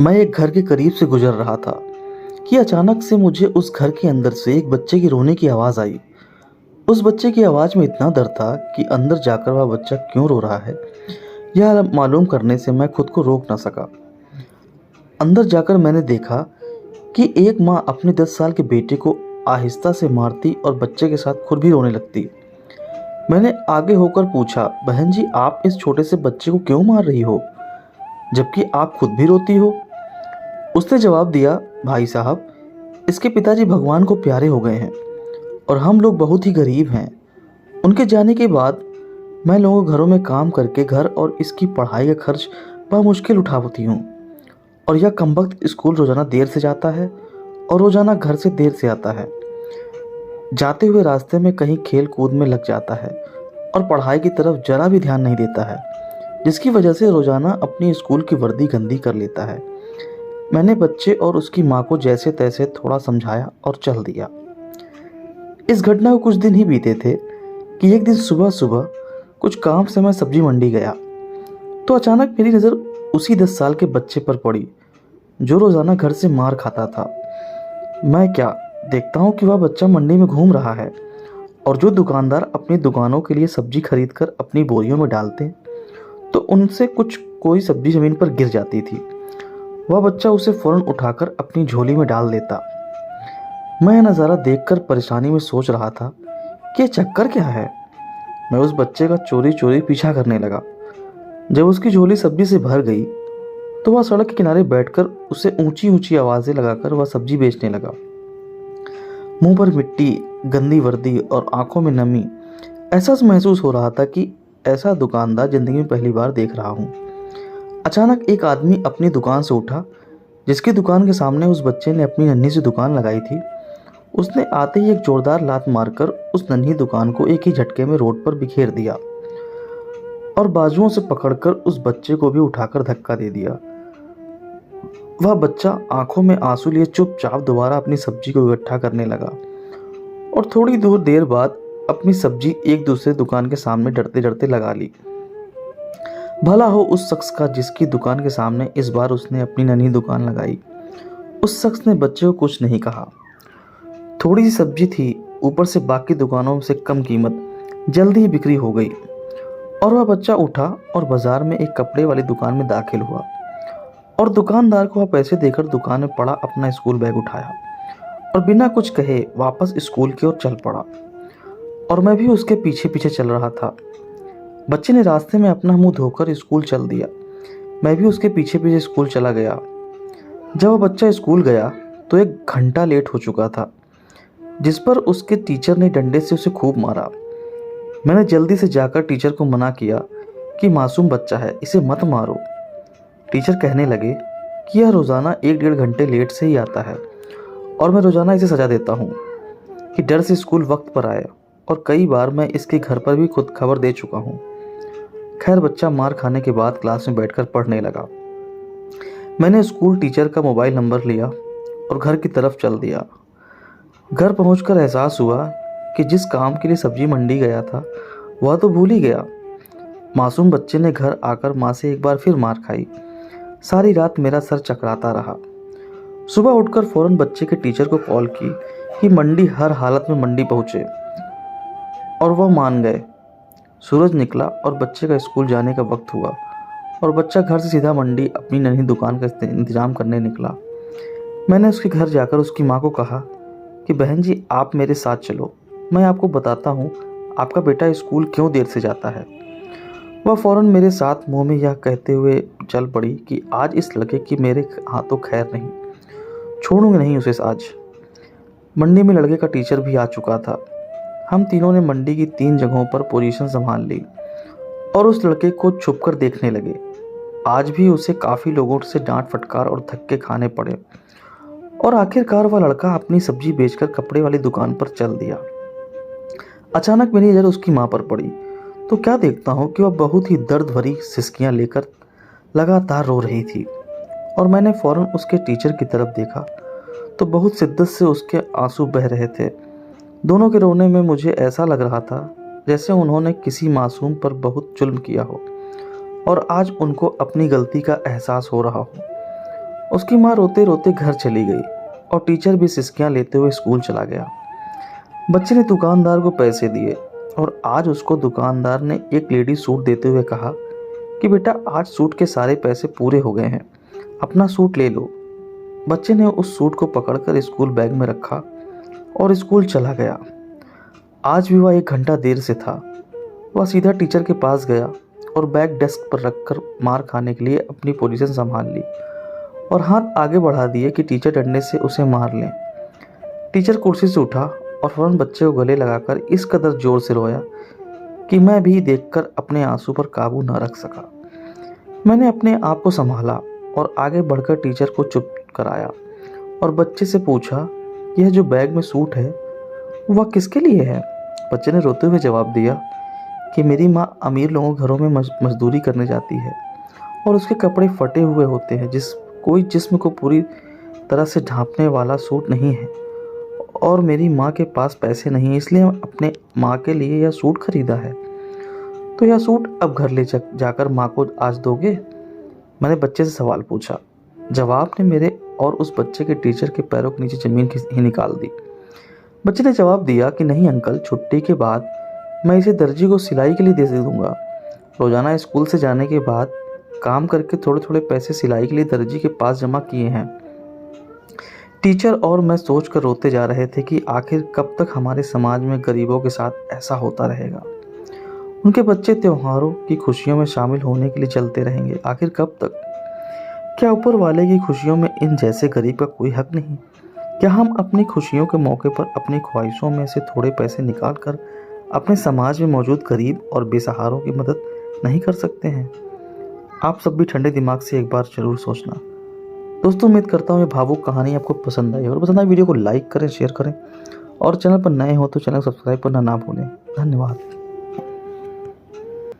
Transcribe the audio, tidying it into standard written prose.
मैं एक घर के करीब से गुजर रहा था कि अचानक से मुझे उस घर के अंदर से एक बच्चे की रोने की आवाज़ आई। उस बच्चे की आवाज़ में इतना डर था कि अंदर जाकर वह बच्चा क्यों रो रहा है यह मालूम करने से मैं खुद को रोक ना सका। अंदर जाकर मैंने देखा कि एक माँ अपने 10 साल के बेटे को आहिस्ता से मारती और बच्चे के साथ खुद भी रोने लगती। मैंने आगे होकर पूछा, बहन जी, आप इस छोटे से बच्चे को क्यों मार रही हो जबकि आप खुद भी रोती हो? उसने जवाब दिया, भाई साहब, इसके पिताजी भगवान को प्यारे हो गए हैं और हम लोग बहुत ही गरीब हैं। उनके जाने के बाद मैं लोगों के घरों में काम करके घर और इसकी पढ़ाई का खर्च मुश्किल उठाती हूँ और यह कमबख्त स्कूल रोज़ाना देर से जाता है और रोज़ाना घर से देर से आता है। जाते हुए रास्ते में कहीं खेल कूद में लग जाता है और पढ़ाई की तरफ जरा भी ध्यान नहीं देता है, जिसकी वजह से रोज़ाना अपनी स्कूल की वर्दी गंदी कर लेता है। मैंने बच्चे और उसकी माँ को जैसे तैसे थोड़ा समझाया और चल दिया। इस घटना को कुछ दिन ही बीते थे कि एक दिन सुबह सुबह कुछ काम से मैं सब्जी मंडी गया तो अचानक मेरी नज़र उसी 10 साल के बच्चे पर पड़ी जो रोज़ाना घर से मार खाता था। मैं क्या देखता हूँ कि वह बच्चा मंडी में घूम रहा है और जो दुकानदार अपनी दुकानों के लिए सब्जी खरीद कर अपनी बोरियों में डालते तो उनसे कोई सब्जी ज़मीन पर गिर जाती थी, वह बच्चा उसे फ़ौरन उठाकर अपनी झोली में डाल देता। मैं यह नज़ारा देखकर परेशानी में सोच रहा था कि यह चक्कर क्या है। मैं उस बच्चे का चोरी चोरी पीछा करने लगा। जब उसकी झोली सब्जी से भर गई तो वह सड़क के किनारे बैठकर उसे ऊंची ऊंची आवाज़ें लगाकर वह सब्जी बेचने लगा। मुंह पर मिट्टी, गंदी वर्दी और आंखों में नमी। ऐसा महसूस हो रहा था कि ऐसा दुकानदार ज़िंदगी में पहली बार देख रहा हूँ। अचानक एक आदमी अपनी दुकान से उठा जिसकी दुकान के सामने उस बच्चे ने अपनी नन्ही सी दुकान लगाई थी। उसने आते ही एक जोरदार लात मारकर उस नन्ही दुकान को एक ही झटके में रोड पर बिखेर दिया और बाजुओं से पकड़कर उस बच्चे को भी उठाकर धक्का दे दिया। वह बच्चा आंखों में आंसू लिए चुपचाप दोबारा अपनी सब्जी को इकट्ठा करने लगा और थोड़ी देर बाद अपनी सब्जी एक दूसरे दुकान के सामने डरते डरते लगा ली। भला हो उस शख्स का जिसकी दुकान के सामने इस बार उसने अपनी नन्ही दुकान लगाई। उस शख्स ने बच्चे को कुछ नहीं कहा। थोड़ी सी सब्जी थी, ऊपर से बाकी दुकानों से कम कीमत, जल्दी ही बिक्री हो गई और वह बच्चा उठा और बाजार में एक कपड़े वाली दुकान में दाखिल हुआ और दुकानदार को वह पैसे देकर दुकान में पड़ा अपना स्कूल बैग उठाया और बिना कुछ कहे वापस स्कूल की ओर चल पड़ा और मैं भी उसके पीछे पीछे चल रहा था। बच्चे ने रास्ते में अपना मुंह धोकर स्कूल चल दिया। मैं भी उसके पीछे पीछे स्कूल चला गया। जब वह बच्चा स्कूल गया तो 1 घंटा लेट हो चुका था, जिस पर उसके टीचर ने डंडे से उसे खूब मारा। मैंने जल्दी से जाकर टीचर को मना किया कि मासूम बच्चा है, इसे मत मारो। टीचर कहने लगे कि यह रोज़ाना 1-1.5 घंटे लेट से ही आता है और मैं रोज़ाना इसे सज़ा देता हूँ कि डर से स्कूल वक्त पर आए और कई बार मैं इसके घर पर भी खुद खबर दे चुका हूँ। खैर, बच्चा मार खाने के बाद क्लास में बैठकर पढ़ने लगा। मैंने स्कूल टीचर का मोबाइल नंबर लिया और घर की तरफ चल दिया। घर पहुंचकर एहसास हुआ कि जिस काम के लिए सब्जी मंडी गया था वह तो भूल ही गया। मासूम बच्चे ने घर आकर माँ से एक बार फिर मार खाई। सारी रात मेरा सर चकराता रहा। सुबह उठकर फ़ौरन बच्चे के टीचर को कॉल की कि मंडी हर हालत में मंडी पहुँचे और वह मान गए। सूरज निकला और बच्चे का स्कूल जाने का वक्त हुआ और बच्चा घर से सीधा मंडी अपनी नन्ही दुकान का इंतजाम करने निकला। मैंने उसके घर जाकर उसकी माँ को कहा कि बहन जी, आप मेरे साथ चलो, मैं आपको बताता हूँ आपका बेटा स्कूल क्यों देर से जाता है। वह फ़ौरन मेरे साथ मुँह में यह कहते हुए चल पड़ी कि आज इस लड़के की मेरे हाथों खैर नहीं, छोड़ूंगी नहीं उसे आज। मंडी में लड़के का टीचर भी आ चुका था। हम तीनों ने मंडी की 3 जगहों पर पोजीशन संभाल ली और उस लड़के को छुपकर देखने लगे। आज भी उसे काफ़ी लोगों से डांट फटकार और धक्के खाने पड़े और आखिरकार वह लड़का अपनी सब्जी बेचकर कपड़े वाली दुकान पर चल दिया। अचानक मेरी नज़र उसकी माँ पर पड़ी तो क्या देखता हूँ कि वह बहुत ही दर्द भरी सिसकियाँ लेकर लगातार रो रही थी और मैंने फ़ौरन उसके टीचर की तरफ देखा तो बहुत शिद्दत से उसके आंसू बह रहे थे। दोनों के रोने में मुझे ऐसा लग रहा था जैसे उन्होंने किसी मासूम पर बहुत जुल्म किया हो और आज उनको अपनी गलती का एहसास हो रहा हो। उसकी माँ रोते रोते घर चली गई और टीचर भी सिसकियाँ लेते हुए स्कूल चला गया। बच्चे ने दुकानदार को पैसे दिए और आज उसको दुकानदार ने एक लेडी सूट देते हुए कहा कि बेटा आज सूट के सारे पैसे पूरे हो गए हैं, अपना सूट ले लो। बच्चे ने उस सूट को पकड़कर स्कूल बैग में रखा और स्कूल चला गया। आज भी वह 1 घंटा देर से था। वह सीधा टीचर के पास गया और बैग डेस्क पर रखकर मार खाने के लिए अपनी पोजीशन संभाल ली और हाथ आगे बढ़ा दिए कि टीचर डंडे से उसे मार लें। टीचर कुर्सी से उठा और फौरन बच्चे को गले लगाकर इस कदर जोर से रोया कि मैं भी देखकर अपने आंसू पर काबू न रख सका। मैंने अपने आप को संभाला और आगे बढ़कर टीचर को चुप कराया और बच्चे से पूछा, यह जो बैग में सूट है वह किसके लिए है? बच्चे ने रोते हुए जवाब दिया कि मेरी माँ अमीर लोगों के घरों में मजदूरी करने जाती है और उसके कपड़े फटे हुए होते हैं, कोई जिस्म को पूरी तरह से ढांपने वाला सूट नहीं है और मेरी माँ के पास पैसे नहीं, इसलिए अपने माँ के लिए यह सूट खरीदा है। तो यह सूट अब घर ले जाकर माँ को आज दोगे? मैंने बच्चे से सवाल पूछा। जवाब ने मेरे और उस बच्चे के टीचर के पैरों के नीचे ज़मीन ही निकाल दी। बच्चे ने जवाब दिया कि नहीं अंकल, छुट्टी के बाद मैं इसे दर्जी को सिलाई के लिए दे दूँगा। रोज़ाना स्कूल से जाने के बाद काम करके थोड़े थोड़े पैसे सिलाई के लिए दर्जी के पास जमा किए हैं। टीचर और मैं सोचकर रोते जा रहे थे कि आखिर कब तक हमारे समाज में गरीबों के साथ ऐसा होता रहेगा। उनके बच्चे त्योहारों की खुशियों में शामिल होने के लिए चलते रहेंगे, आखिर कब तक? क्या ऊपर वाले की खुशियों में इन जैसे गरीब का कोई हक नहीं? क्या हम अपनी खुशियों के मौके पर अपनी ख्वाहिशों में से थोड़े पैसे निकाल कर अपने समाज में मौजूद गरीब और बेसहारों की मदद नहीं कर सकते हैं? आप सब भी ठंडे दिमाग से एक बार जरूर सोचना। दोस्तों, उम्मीद करता हूँ ये भावुक कहानी आपको पसंद आई और पसंद आई वीडियो को लाइक करें, शेयर करें और चैनल पर नए हो तो चैनल सब्सक्राइब करना ना भूलें। धन्यवाद।